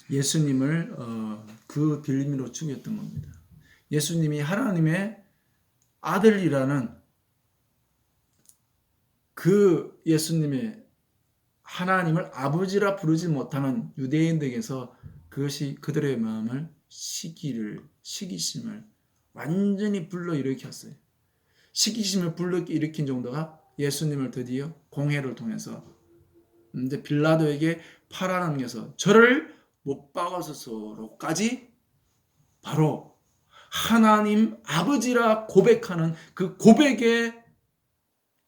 예수님을 그 빌미로 죽였던 겁니다. 예수님이 하나님의 아들이라는 그 예수님의 하나님을 아버지라 부르지 못하는 유대인들에게서 그것이 그들의 마음을 시기심을 완전히 불러일으켰어요. 시기심을 불러일으킨 정도가 예수님을 드디어 공회를 통해서 이제 빌라도에게 팔아넘겨서 저를 못 박아서로까지 바로 하나님 아버지라 고백하는 그 고백에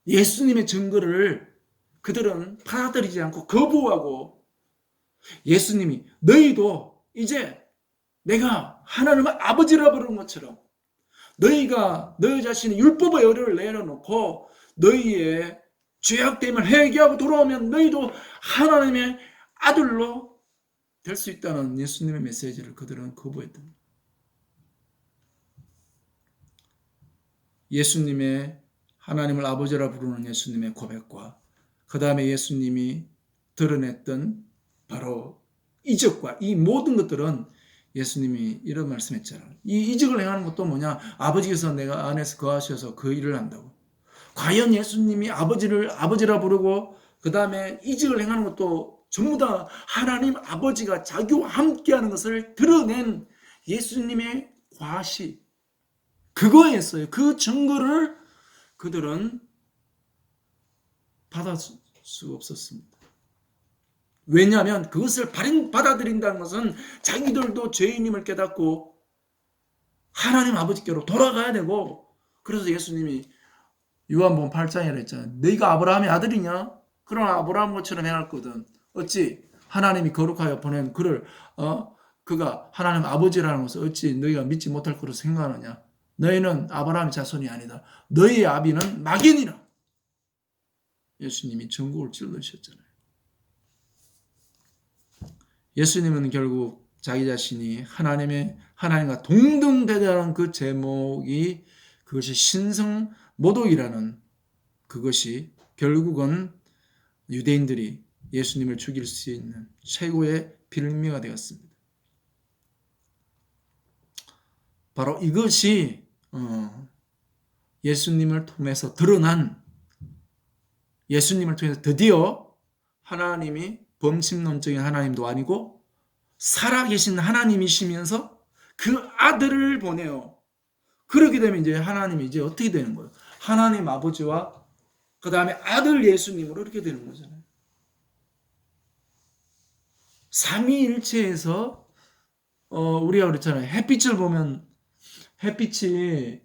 예수님의 증거를 그들은 받아들이지 않고 거부하고 예수님이 너희도 이제 내가 하나님의 아버지라 부르는 것처럼 너희가 너희 자신의 율법의 열을 내려놓고 너희의 죄악됨을 회개하고 돌아오면 너희도 하나님의 아들로 될 수 있다는 예수님의 메시지를 그들은 거부했던 거예요. 예수님의 하나님을 아버지라 부르는 예수님의 고백과 그 다음에 예수님이 드러냈던 바로 이적과 이 모든 것들은 예수님이 이런 말씀했잖아요. 이 이적을 행하는 것도 뭐냐? 아버지께서 내가 안에서 거하셔서 그 일을 한다고. 과연 예수님이 아버지를 아버지라 부르고 그 다음에 이적을 행하는 것도 전부 다 하나님 아버지가 자기와 함께하는 것을 드러낸 예수님의 과시 그거였어요. 그 증거를 그들은 받을 수 없었습니다. 왜냐하면 그것을 받아들인다는 것은 자기들도 죄인임을 깨닫고 하나님 아버지께로 돌아가야 되고 그래서 예수님이 요한복음 8장이라 했잖아요. 너희가 아브라함의 아들이냐? 그러나 아브라함 것처럼 행할거든. 어찌 하나님이 거룩하여 보낸 그를 그가 하나님 아버지라는 것을 어찌 너희가 믿지 못할 거로 생각하느냐? 너희는 아브라함의 자손이 아니다. 너희의 아비는 마귀니라. 예수님이 전국을 찔러주셨잖아요. 예수님은 결국 자기 자신이 하나님과 동등되다는 그 제목이 그것이 신성 모독이라는 그것이 결국은 유대인들이 예수님을 죽일 수 있는 최고의 빌미가 되었습니다. 바로 이것이 예수님을 통해서 드러난 예수님을 통해서 드디어 하나님이 범신론적인 하나님도 아니고 살아계신 하나님이시면서 그 아들을 보내요. 그렇게 되면 이제 하나님이 이제 어떻게 되는 거예요? 하나님 아버지와 그 다음에 아들 예수님으로 이렇게 되는 거잖아요. 삼위일체에서 우리가 그랬잖아요. 햇빛을 보면 햇빛이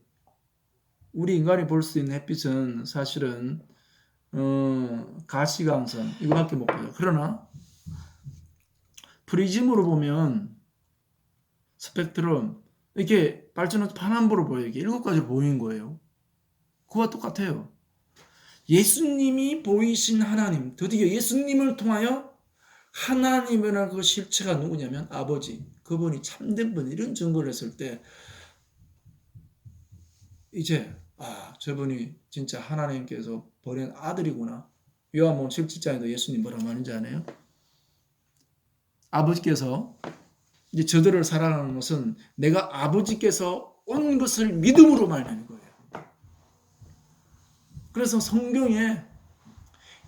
우리 인간이 볼 수 있는 햇빛은 사실은 가시광선 이거밖에 못 보여요. 그러나 프리즘으로 보면 스펙트럼 이렇게 발전해서 파남보로 보여요. 이게 7가지로 보이는 거예요. 그와 똑같아요. 예수님이 보이신 하나님, 드디어 예수님을 통하여 하나님이라는 그 실체가 누구냐면 아버지, 그분이 참된 분 이런 증거를 했을 때 이제 저분이 진짜 하나님께서 보낸 아들이구나. 요한복음 17장에도 예수님 뭐라고 하는지 아나요? 아버지께서 이제 저들을 사랑하는 것은 내가 아버지께서 온 것을 믿음으로 말하는 거예요. 그래서 성경에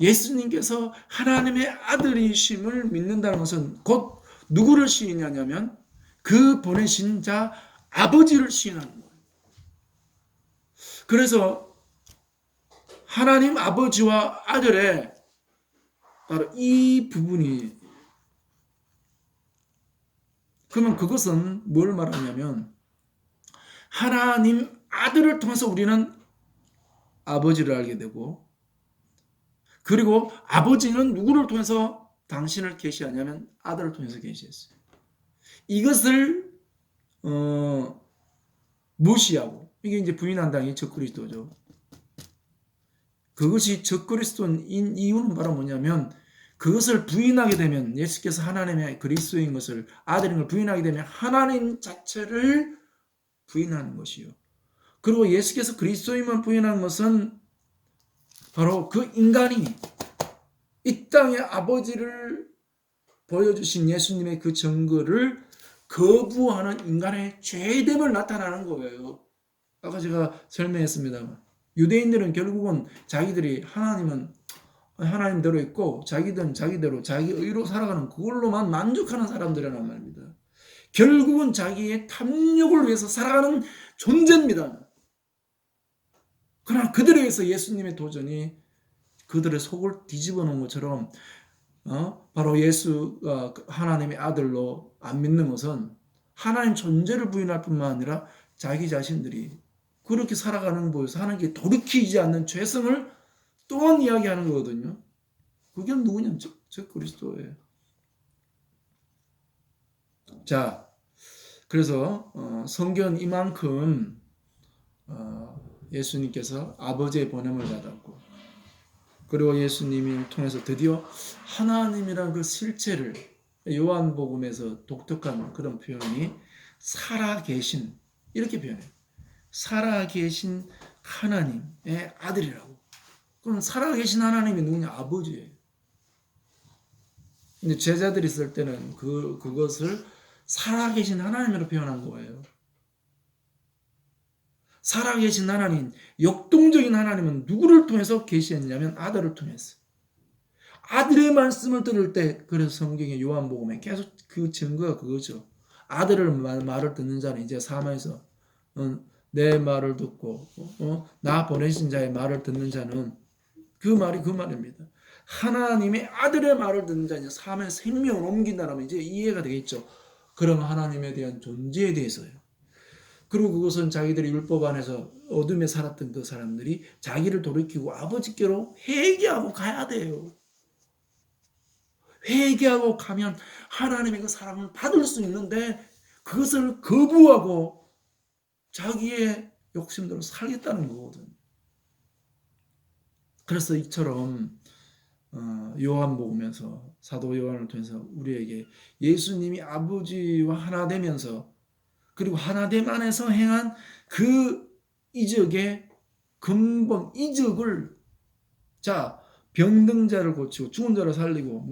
예수님께서 하나님의 아들이심을 믿는다는 것은 곧 누구를 시인하냐면 그 보내신 자 아버지를 시인하는 거예요. 그래서 하나님 아버지와 아들의 바로 이 부분이 그러면 그것은 뭘 말하냐면 하나님 아들을 통해서 우리는 아버지를 알게 되고 그리고 아버지는 누구를 통해서 당신을 계시하냐면 아들을 통해서 계시했어요. 이것을 무시하고 이게 이제 부인한다는 게 적그리스도죠. 그것이 적그리스도인 이유는 바로 뭐냐면 그것을 부인하게 되면 예수께서 하나님의 그리스도인 것을 아들인 걸 부인하게 되면 하나님 자체를 부인하는 것이요. 그리고 예수께서 그리스도인만 부인하는 것은 바로 그 인간이 이 땅의 아버지를 보여주신 예수님의 그 증거를 거부하는 인간의 죄됨을 나타나는 거예요. 아까 제가 설명했습니다만 유대인들은 결국은 자기들이 하나님은 하나님대로 있고 자기들은 자기대로 자기 의로 살아가는 그걸로만 만족하는 사람들이란 말입니다. 결국은 자기의 탐욕을 위해서 살아가는 존재입니다. 그러나 그들에 의해서 예수님의 도전이 그들의 속을 뒤집어 놓은 것처럼 바로 예수가 하나님의 아들로 안 믿는 것은 하나님 존재를 부인할 뿐만 아니라 자기 자신들이 그렇게 살아가는 곳에서 하나님께 돌이키지 않는 죄성을 또한 이야기하는 거거든요. 그게 누구냐? 즉 그리스도예요. 자, 그래서 성경은 이만큼 예수님께서 아버지의 번영을 받았고 그리고 예수님을 통해서 드디어 하나님이라는 그 실체를 요한복음에서 독특한 그런 표현이 살아계신 이렇게 표현해요. 살아계신 하나님의 아들이라고. 그럼 살아계신 하나님이 누구냐? 아버지예요. 근데 제자들이 쓸 때는 그것을 살아계신 하나님으로 표현한 거예요. 살아계신 하나님, 역동적인 하나님은 누구를 통해서 계시했냐면 아들을 통해서. 아들의 말씀을 들을 때 그래서 성경의 요한복음에 계속 그 증거가 그거죠. 아들을 말을 듣는 자는 이제 사망에서 내 말을 듣고 나 보내신 자의 말을 듣는 자는 그 말이 그 말입니다. 하나님의 아들의 말을 듣는 자는 삶의 생명을 옮긴다면 이제 이해가 되겠죠. 그런 하나님에 대한 존재에 대해서요. 그리고 그것은 자기들이 율법 안에서 어둠에 살았던 그 사람들이 자기를 돌이키고 아버지께로 회개하고 가야 돼요. 회개하고 가면 하나님의 그 사랑을 받을 수 있는데 그것을 거부하고 자기의 욕심대로 살겠다는 거거든요. 그래서 이처럼 요한복음에서 사도 요한을 통해서 우리에게 예수님이 아버지와 하나 되면서 그리고 하나됨 안에서 행한 그 이적의 근본 이적을 병든 자를 고치고 죽은 자를 살리고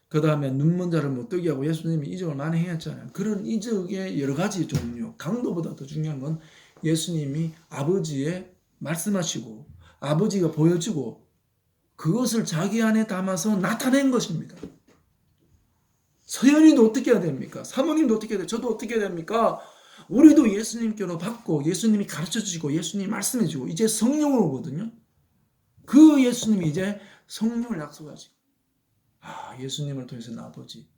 그 다음에 눈먼 자를 못 뜨게 하고 예수님이 이적을 많이 행했잖아요. 그런 이적의 여러 가지 종류 강도보다 더 중요한 건 예수님이 아버지의 말씀하시고 아버지가 보여주고 그것을 자기 안에 담아서 나타낸 것입니다. 서연이도 어떻게 해야 됩니까? 사모님도 어떻게 해야 돼요? 저도 어떻게 해야 됩니까? 우리도 예수님께로 받고 예수님이 가르쳐주시고 예수님이 말씀해주고 이제 성령으로 오거든요. 그 예수님이 이제 성령을 약속하지. 예수님을 통해서는 아버지.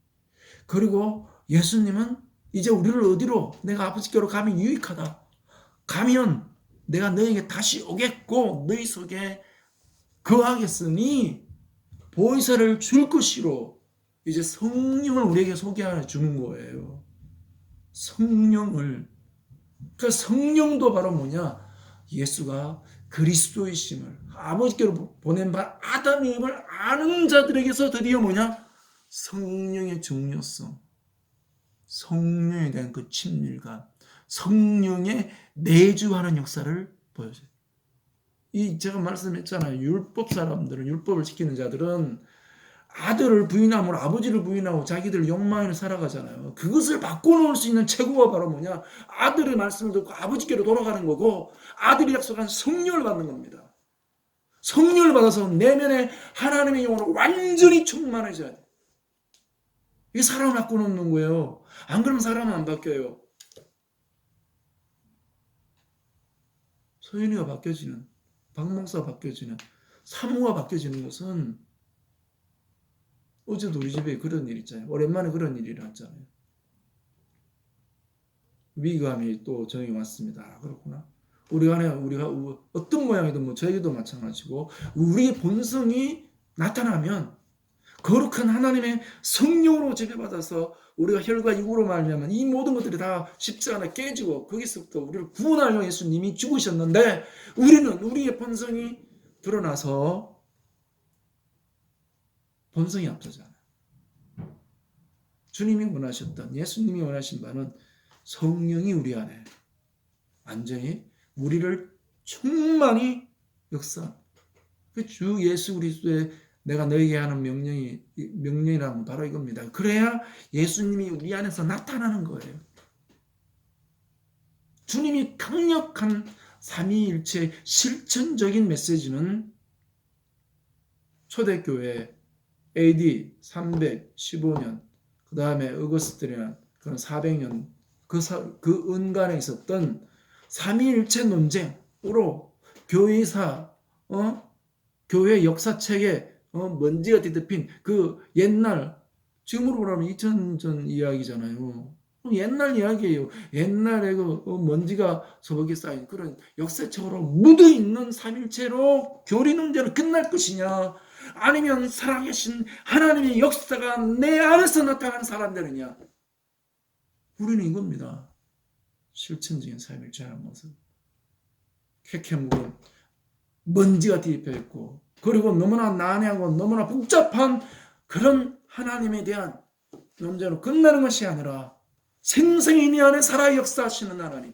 그리고 예수님은 이제 우리를 어디로 내가 아버지께로 가면 유익하다. 가면 내가 너에게 다시 오겠고 너희 속에 거하겠으니 보혜사를 줄 것이로 이제 성령을 우리에게 소개해 주는 거예요. 성령을. 그 성령도 바로 뭐냐? 예수가 그리스도이심을 아버지께로 보낸 바 아담임을 아는 자들에게서 드디어 뭐냐? 성령의 중요성, 성령에 대한 그 친밀감, 성령의 내주하는 역사를 보여줘요. 제가 말씀했잖아요. 율법 사람들은, 율법을 지키는 자들은 아들을 부인함으로 아버지를 부인하고 자기들 욕망을 살아가잖아요. 그것을 바꿔놓을 수 있는 최고가 바로 뭐냐? 아들의 말씀을 듣고 아버지께로 돌아가는 거고 아들이 약속한 성령을 받는 겁니다. 성령을 받아서 내면에 하나님의 영으로 완전히 충만해져야 돼. 이게 사람을 바꿔놓는 거예요. 안 그러면 사람은 안 바뀌어요. 소연이가 바뀌어지는, 박목사가 바뀌어지는, 사모가 바뀌어지는 것은 어제도 우리 집에 그런 일 있잖아요. 오랜만에 그런 일이 일어났잖아요. 위감이 또 저에게 왔습니다. 그렇구나. 우리가 어떤 모양이든 저에게도 마찬가지고 우리의 본성이 나타나면 거룩한 하나님의 성령으로 지배받아서 우리가 혈과 육으로 말미암아 이 모든 것들이 다 십자가에 깨지고 거기서부터 우리를 구원하려 예수님이 죽으셨는데 우리는 우리의 본성이 드러나서 본성이 앞서잖아요. 주님이 원하셨던 예수님이 원하신 바는 성령이 우리 안에 완전히 우리를 충만히 역사. 그 주 예수 그리스도의 내가 너에게 하는 명령이라면 바로 이겁니다. 그래야 예수님이 우리 안에서 나타나는 거예요. 주님이 강력한 삼위일체의 실천적인 메시지는 초대교회 AD 315년 그 다음에 어거스틴이나 그런 400년 그 은간에 있었던 삼위일체 논쟁으로 교회사 교회 역사책에 먼지가 뒤덮인 그 옛날 지금으로 보면 2000년 전 이야기잖아요. 옛날 이야기예요. 옛날에 그 먼지가 서먹이 쌓인 그런 역사책으로 묻어있는 삼일체로 교리 논쟁은 끝날 것이냐, 아니면 살아계신 하나님의 역사가 내 안에서 나타나는 사람들이냐. 우리는 이겁니다. 실천적인 삼일체라는 것은 캐캐묵은 먼지가 뒤집혀 있고, 그리고 너무나 난해하고 너무나 복잡한 그런 하나님에 대한 논쟁으로 끝나는 것이 아니라 생생히 내 안에 살아 역사하시는 하나님,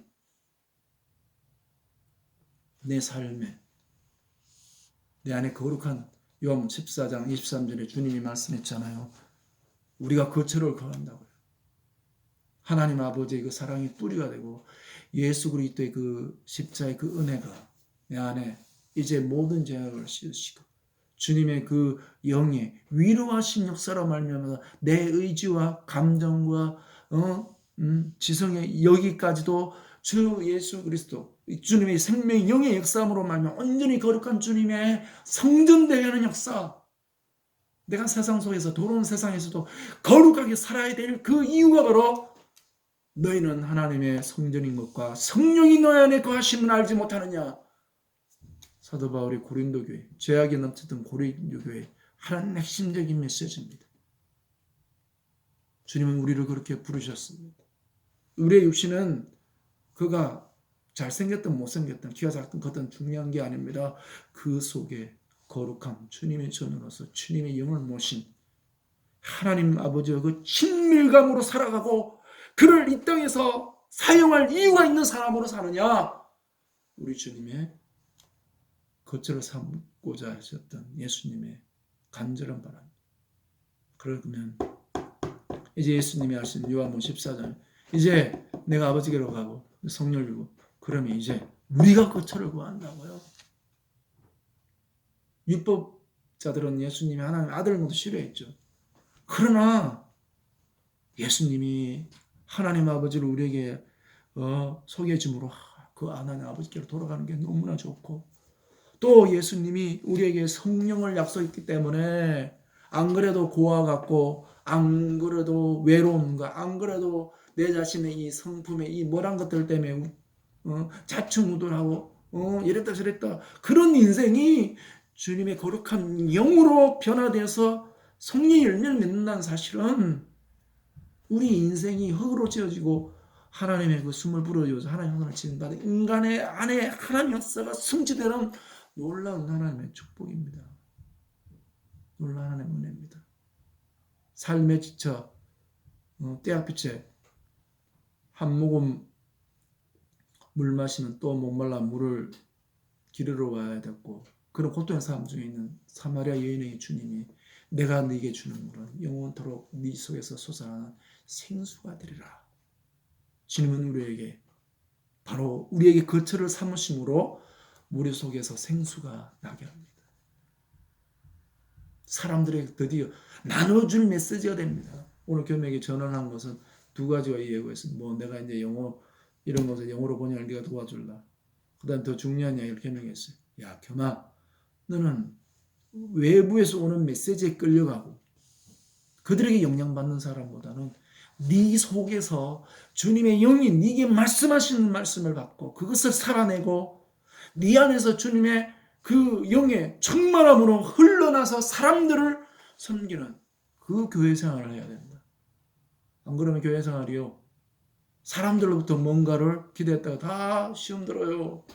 내 삶에 내 안에 거룩한 요한 14장 23절에 주님이 말씀했잖아요. 우리가 거처를 거한다고요. 하나님 아버지의 그 사랑이 뿌리가 되고 예수 그리스도의 그 십자의 그 은혜가 내 안에 이제 모든 죄악을 씻으시고 주님의 그 영의 위로하신 역사로 말미암아 내 의지와 감정과 지성의 여기까지도 주 예수 그리스도 주님의 생명의 영의 역사함으로 말미암아 온전히 거룩한 주님의 성전되게 하는 역사, 내가 세상 속에서 더러운 세상에서도 거룩하게 살아야 될 그 이유가 바로 너희는 하나님의 성전인 것과 성령이 너희 안에 거하심을 알지 못하느냐. 사도 바울이 고린도 교회, 죄악이 넘치던 고린도 교회 하나님 핵심적인 메시지입니다. 주님은 우리를 그렇게 부르셨습니다. 우리의 육신은 그가 잘생겼든 못생겼든 키가 작든 크든 중요한 게 아닙니다. 그 속에 거룩함, 주님의 전으로서 주님의 영을 모신 하나님 아버지와 그 친밀감으로 살아가고 그를 이 땅에서 사용할 이유가 있는 사람으로 사느냐. 우리 주님의 거처를 삼고자 하셨던 예수님의 간절한 바람. 그러면 이제 예수님이 하신 요한복음 14장 이제 내가 아버지께로 가고 성령을 주고 그러면 이제 우리가 거처를 구한다고요. 율법자들은 예수님이 하나님의 아들인 것도 싫어했죠. 그러나 예수님이 하나님 아버지를 우리에게 소개해 줌으로 그 하나님 아버지께로 돌아가는 게 너무나 좋고, 또 예수님이 우리에게 성령을 약속했기 때문에 안 그래도 고아 같고 안 그래도 외로움과 안 그래도 내 자신의 이 성품의 이 모란 것들 때문에 자충우돌하고 이랬다 저랬다 그런 인생이 주님의 거룩한 영으로 변화되어서 성령의 열매를 맺는다는 사실은 우리 인생이 흙으로 지어지고 하나님의 그 숨을 불어줘서 하나님의 형상을 지은받은 인간의 안에 하나님의 역사가 성취되는 놀라운 하나님의 축복입니다. 놀라운 하나님의 은혜입니다. 삶에 지쳐 떼약빛에 한 모금 물 마시면 또 목말라 물을 기르러 와야 됐고 그런 고통의 삶 중에 있는 사마리아 여인의 주님이 내가 네게 주는 물은 영원토록 네 속에서 솟아나는 생수가 되리라. 주님은 우리에게 바로 우리에게 거처를 삼으심으로 우리 속에서 생수가 나게 합니다. 사람들에게 드디어 나눠줄 메시지가 됩니다. 오늘 교명에게 전언한 것은 두 가지가 예고했습니다. 내가 이제 영어 이런 것을 영어로 번역을 네가 도와줄라. 그 다음 더 중요한 이야기를 교명했어요. 야 겸아, 너는 외부에서 오는 메시지에 끌려가고 그들에게 영향받는 사람보다는 네 속에서 주님의 영이 네게 말씀하시는 말씀을 받고 그것을 살아내고 네 안에서 주님의 그 영의 충만함으로 흘러나서 사람들을 섬기는 그 교회 생활을 해야 된다. 안 그러면 교회 생활이요, 사람들로부터 뭔가를 기대했다가 다 시험 들어요.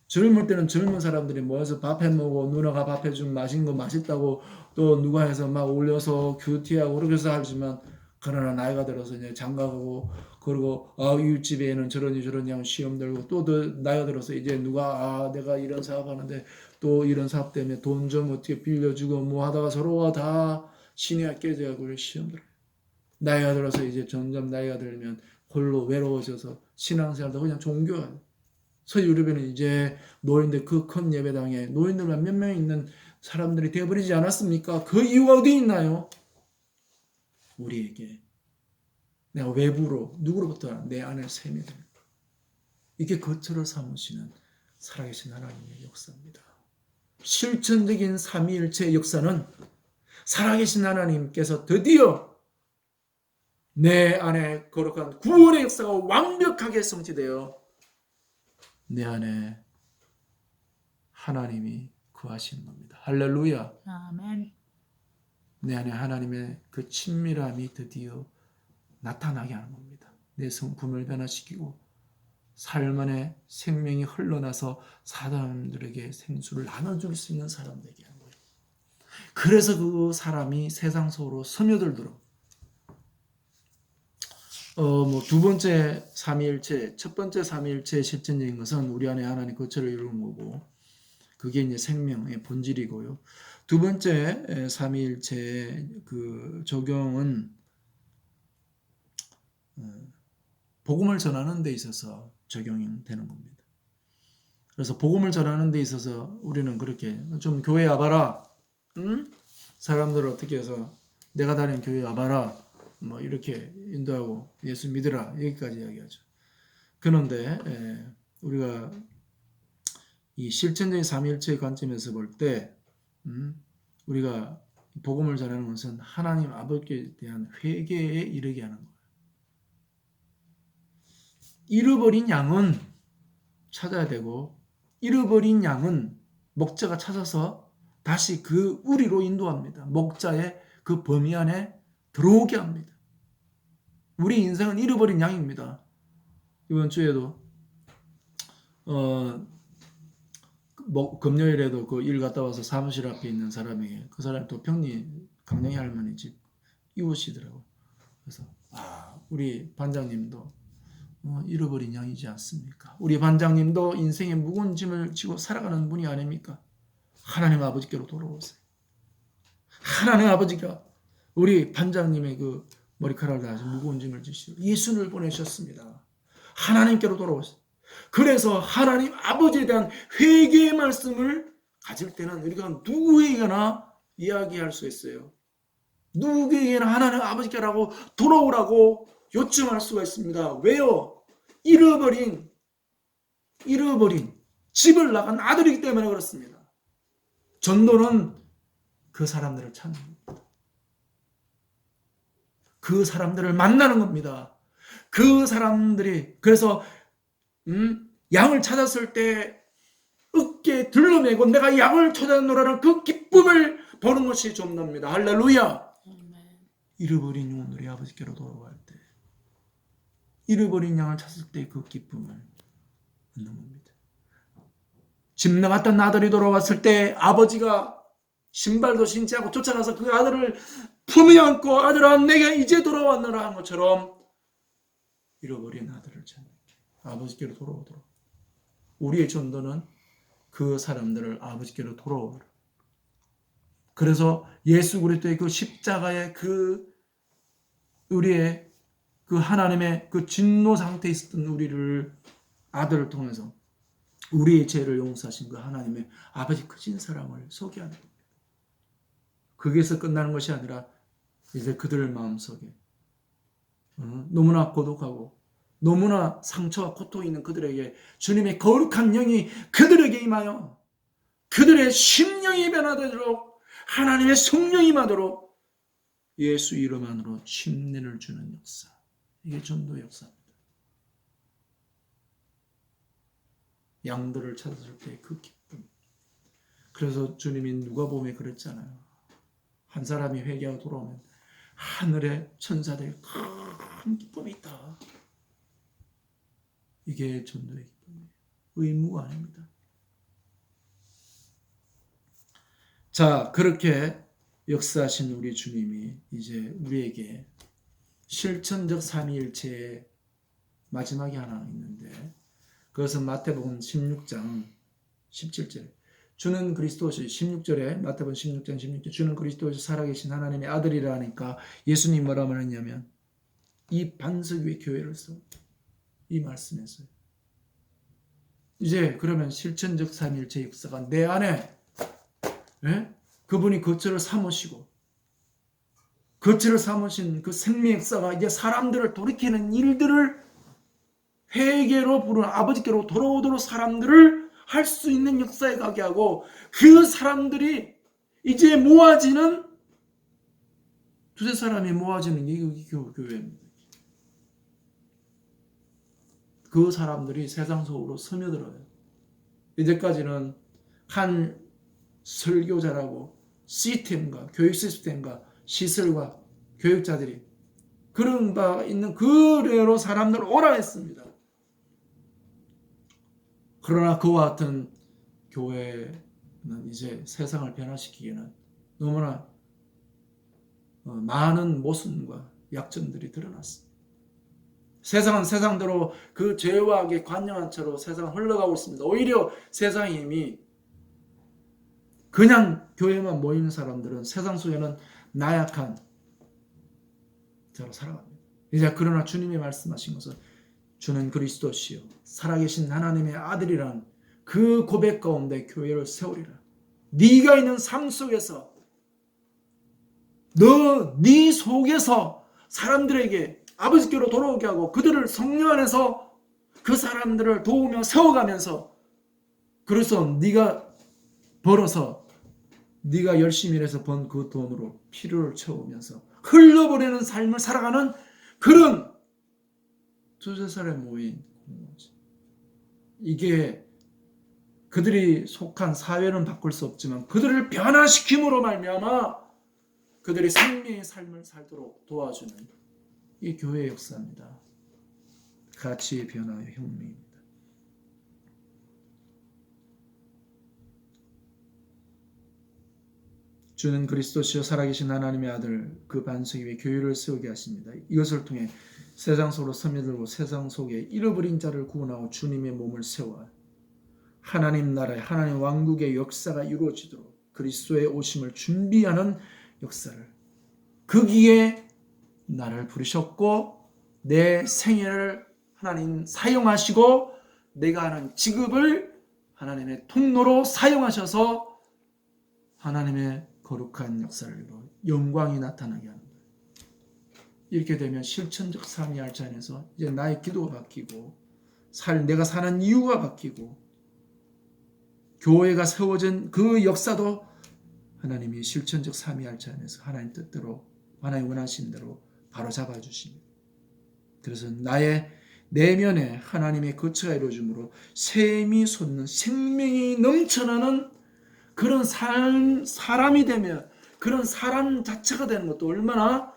젊을 때는 젊은 사람들이 모여서 밥 해먹고 누나가 밥 해주면 맛있는 거 맛있다고 또 누가 해서 막 올려서 큐티하고 그렇게 해서 하지만, 그러나 나이가 들어서 이제 장가가고 그리고 이웃집에는 저러니 저러니 하고 시험 들고 또 나이가 들어서 이제 누가 내가 이런 사업하는데 또 이런 사업 때문에 돈 좀 어떻게 빌려주고 뭐 하다가 서로가 다 신의가 깨져가고 시험 들어요. 나이가 들어서 이제 점점 나이가 들면 홀로 외로워져서 신앙생활도 그냥 종교가 서유럽에는 이제 노인들 그 큰 예배당에 노인들만 몇 명 있는 사람들이 되어버리지 않았습니까? 그 이유가 어디 있나요? 우리에게 내가 외부로 누구로부터 내 안에 셈이 됩니다. 이게 거처를 삼으시는 살아계신 하나님의 역사입니다. 실천적인 삼위일체의 역사는 살아계신 하나님께서 드디어 내 안에 거룩한 구원의 역사가 완벽하게 성취되어 내 안에 하나님이 거하시는 겁니다. 할렐루야. 아멘. 내 안에 하나님의 그 친밀함이 드디어 나타나게 하는 겁니다. 내 성품을 변화시키고 삶 안에 생명이 흘러나서 사람들에게 생수를 나눠줄 수 있는 사람 되게 하는 거예요. 그래서 그 사람이 세상 속으로 스며들도록 두 번째 삼위일체, 첫 번째 삼위일체의 실천적인 것은 우리 안에 하나님 거처를 이루는 거고, 그게 이제 생명의 본질이고요. 두 번째 삼위일체의 그 적용은 복음을 전하는 데 있어서 적용이 되는 겁니다. 그래서 복음을 전하는 데 있어서 우리는 그렇게 좀 교회 와봐라, 응? 사람들을 어떻게 해서 내가 다니는 교회 와봐라, 뭐 이렇게 인도하고 예수 믿으라 여기까지 이야기하죠. 그런데 우리가 이 실천적인 삼위일체의 관점에서 볼 때 우리가 복음을 전하는 것은 하나님 아버지에 대한 회개에 이르게 하는 거예요. 잃어버린 양은 찾아야 되고 잃어버린 양은 목자가 찾아서 다시 그 우리로 인도합니다. 목자의 그 범위 안에 들어오게 합니다. 우리 인생은 잃어버린 양입니다. 이번 주에도 금요일에도 그 일 갔다 와서 사무실 앞에 있는 사람에게 그 사람이 또 평리 강령희 할머니 집 이웃이더라고. 그래서 우리 반장님도 잃어버린 양이지 않습니까? 우리 반장님도 인생의 무거운 짐을 지고 살아가는 분이 아닙니까? 하나님 아버지께로 돌아오세요. 하나님 아버지가 우리 반장님의 그 머리카락을 다시 무거운 짐을 지시고 예수를 보내셨습니다. 하나님께로 돌아오세요. 그래서 하나님 아버지에 대한 회개의 말씀을 가질 때는 우리가 누구에게나 이야기할 수 있어요. 누구에게나 하나님 아버지께라고 돌아오라고 요청할 수가 있습니다. 왜요? 잃어버린 집을 나간 아들이기 때문에 그렇습니다. 전도는 그 사람들을 찾는 겁니다. 그 사람들을 만나는 겁니다. 그 사람들이 그래서 양을 찾았을 때 어깨에 들러매고 내가 양을 찾았노라는 그 기쁨을 보는 것이 전도입니다. 할렐루야. 잃어버린 영혼들이 아버지께로 돌아갈 때 잃어버린 양을 찾을 때 그 기쁨을 얻는 겁니다. 집 나갔던 아들이 돌아왔을 때 아버지가 신발도 신지 않고 쫓아가서 그 아들을 품에 안고 아들아 내가 이제 돌아왔노라 한 것처럼 잃어버린 아들을 찾는 아버지께로 돌아오도록 우리의 전도는 그 사람들을 아버지께로 돌아오도록. 그래서 예수 그리스도의 그 십자가의 그 우리의 그 하나님의 그 진노 상태에 있었던 우리를 아들을 통해서 우리의 죄를 용서하신 그 하나님의 아버지 크신 사랑을 소개하는 겁니다. 거기에서 끝나는 것이 아니라 이제 그들 마음속에 너무나 고독하고 너무나 상처와 고통이 있는 그들에게 주님의 거룩한 영이 그들에게 임하여 그들의 심령이 변화되도록 하나님의 성령이 임하도록 예수 이름 안으로 침례를 주는 역사. 이게 전도 역사입니다. 양들을 찾았을 때 그 기쁨. 그래서 주님이 누가복음에 그랬잖아요. 한 사람이 회개하고 돌아오면 하늘의 천사들의 큰 기쁨이 있다. 이게 전도의 기쁨이에요. 의무가 아닙니다. 자, 그렇게 역사하신 우리 주님이 이제 우리에게 실천적 삼위일체의 마지막에 하나 있는데 그것은 마태복음 16장 17절에 주는 그리스도시 16절에 마태복음 16장 16절 주는 그리스도시 살아계신 하나님의 아들이라 하니까 예수님 뭐라 말했냐면 이 반석 위에 교회를 써. 이 말씀에서요. 이제 그러면 실천적 삼위일체 역사가 내 안에 그분이 거처를 삼으시고 거처를 삼으신 그 생명 역사가 이제 사람들을 돌이키는 일들을 회개로 부르는 아버지께로 돌아오도록 사람들을 할 수 있는 역사에 가게 하고 그 사람들이 이제 모아지는 두세 사람이 모아지는 게 교회입니다. 그 사람들이 세상 속으로 스며들어요. 이제까지는 한 설교자라고 시스템과 교육 시스템과 시설과 교육자들이 그런 바 있는 그대로 사람들을 오라 했습니다. 그러나 그와 같은 교회는 이제 세상을 변화시키기에는 너무나 많은 모순과 약점들이 드러났습니다. 세상은 세상대로 그 죄와 악에 관영한 채로 세상은 흘러가고 있습니다. 오히려 세상의 힘이 그냥 교회만 모이는 사람들은 세상 속에는 나약한 자로 살아갑니다. 이제 그러나 주님이 말씀하신 것은 주는 그리스도시요 살아계신 하나님의 아들이란 그 고백 가운데 교회를 세우리라. 네가 있는 삶 속에서 네 속에서 사람들에게 아버지께로 돌아오게 하고 그들을 성령 안에서 그 사람들을 도우며 세워가면서 그래서 네가 벌어서 네가 열심히 일해서 번 그 돈으로 필요를 채우면서 흘러버리는 삶을 살아가는 그런 두세 살에 모인 공동체. 이게 그들이 속한 사회는 바꿀 수 없지만 그들을 변화시킴으로 말미암아 그들이 생명의 삶을 살도록 도와주는 이 교회의 역사입니다. 가치의 변화의 혁명입니다. 주는 그리스도시요 살아계신 하나님의 아들 그 반석 위에 교회를 세우게 하십니다. 이것을 통해 세상 속으로 스며들고 세상 속에 잃어버린 자를 구원하고 주님의 몸을 세워 하나님 나라의 하나님 왕국의 역사가 이루어지도록 그리스도의 오심을 준비하는 역사를 거기에 나를 부르셨고 내 생애를 하나님 사용하시고 내가 하는 직업을 하나님의 통로로 사용하셔서 하나님의 거룩한 역사를 이루어 영광이 나타나게 하는 거예요. 이렇게 되면 실천적 삼위일체 안에서 이제 나의 기도가 바뀌고 내가 사는 이유가 바뀌고 교회가 세워진 그 역사도 하나님이 실천적 삼위일체 안에서 하나님 뜻대로 하나님 원하신 대로 바로 잡아주십니다. 그래서 나의 내면에 하나님의 거처가 이루어짐으로 샘이 솟는 생명이 넘쳐나는 그런 사람이 되면 그런 사람 자체가 되는 것도 얼마나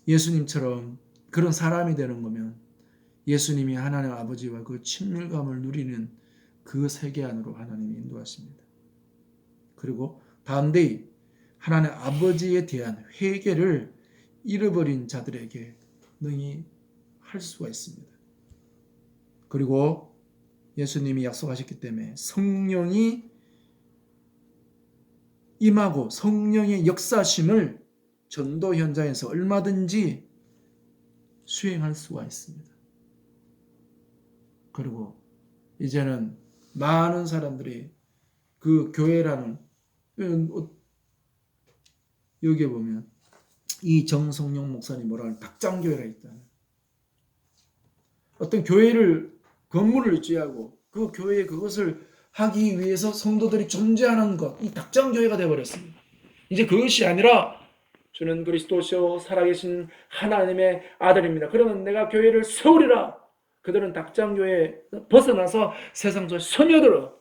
예수님처럼 그런 사람이 되는 거면 예수님이 하나님 아버지와 그 친밀감을 누리는 그 세계 안으로 하나님이 인도하십니다. 그리고 반대의 하나님 아버지에 대한 회개를 잃어버린 자들에게 능히 할 수가 있습니다. 그리고 예수님이 약속하셨기 때문에 성령이 임하고 성령의 역사심을 전도 현장에서 얼마든지 수행할 수가 있습니다. 그리고 이제는 많은 사람들이 그 교회라는 여기에 보면 이 정성용 목사님 뭐라 하는 닭장교회가 있다. 어떤 교회를 건물을 유지하고 그 교회에 그것을 하기 위해서 성도들이 존재하는 것, 이 닭장교회가 되어버렸습니다. 이제 그것이 아니라 주는 그리스도시요 살아계신 하나님의 아들입니다. 그러면 내가 교회를 세우리라. 그들은 닭장교회에 벗어나서 세상 속에 스며들어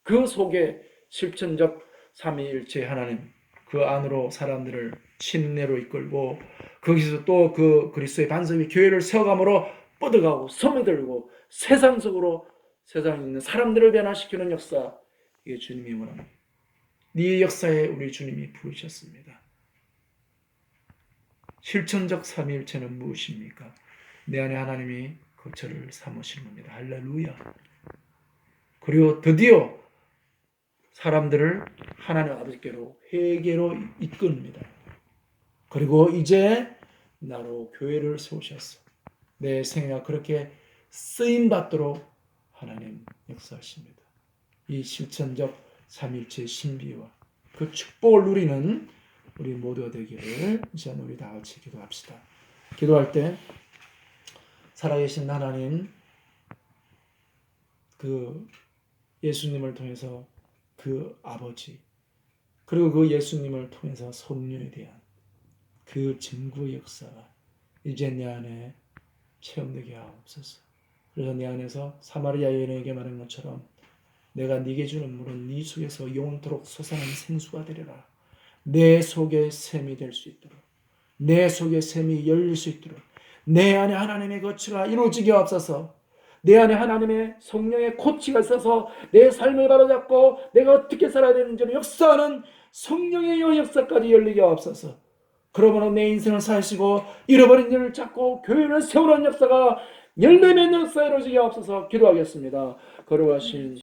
그 속에 실천적 삼위일체 하나님 그 안으로 사람들을 침례로 이끌고 거기서 또 그 그리스도의 반석 위 교회를 세워감으로 뻗어가고 스며들고 세상 속으로 세상에 있는 사람들을 변화시키는 역사, 이게 주님이 원합니다. 이 역사에 우리 주님이 부르셨습니다. 실천적 삼위일체는 무엇입니까? 내 안에 하나님이 거처를 삼으시는 겁니다. 할렐루야. 그리고 드디어 사람들을 하나님 아버지께로 회개로 이끕니다. 그리고 이제 나로 교회를 세우셨어. 내 생애가 그렇게 쓰임받도록 하나님 역사하십니다. 이 실천적 삼일체의 신비와 그 축복을 누리는 우리 모두가 되기를 이제 우리 다 같이 기도합시다. 기도할 때 살아계신 하나님, 그 예수님을 통해서 그 아버지, 그리고 그 예수님을 통해서 성령에 대한 그 증거의 역사가 이제 내 안에 체험되게 하옵소서. 그래서 내 안에서 사마리아 여인에게 말한 것처럼 내가 네게 주는 물은 네 속에서 영원토록 솟아나는 생수가 되리라. 내 속에 샘이 될 수 있도록, 내 속에 샘이 열릴 수 있도록, 내 안에 하나님의 거처가 이루어지게 하옵소서. 내 안에 하나님의 성령의 코치가 있어서 내 삶을 바로잡고 내가 어떻게 살아야 되는지를 역사하는 성령의 역사까지 열리게 하옵소서. 그러므로 내 인생을 사시고 잃어버린 일을 찾고 교회를 세우는 역사가 열매맺는 역사에 이루어지게 하옵소서. 기도하겠습니다. 거룩하신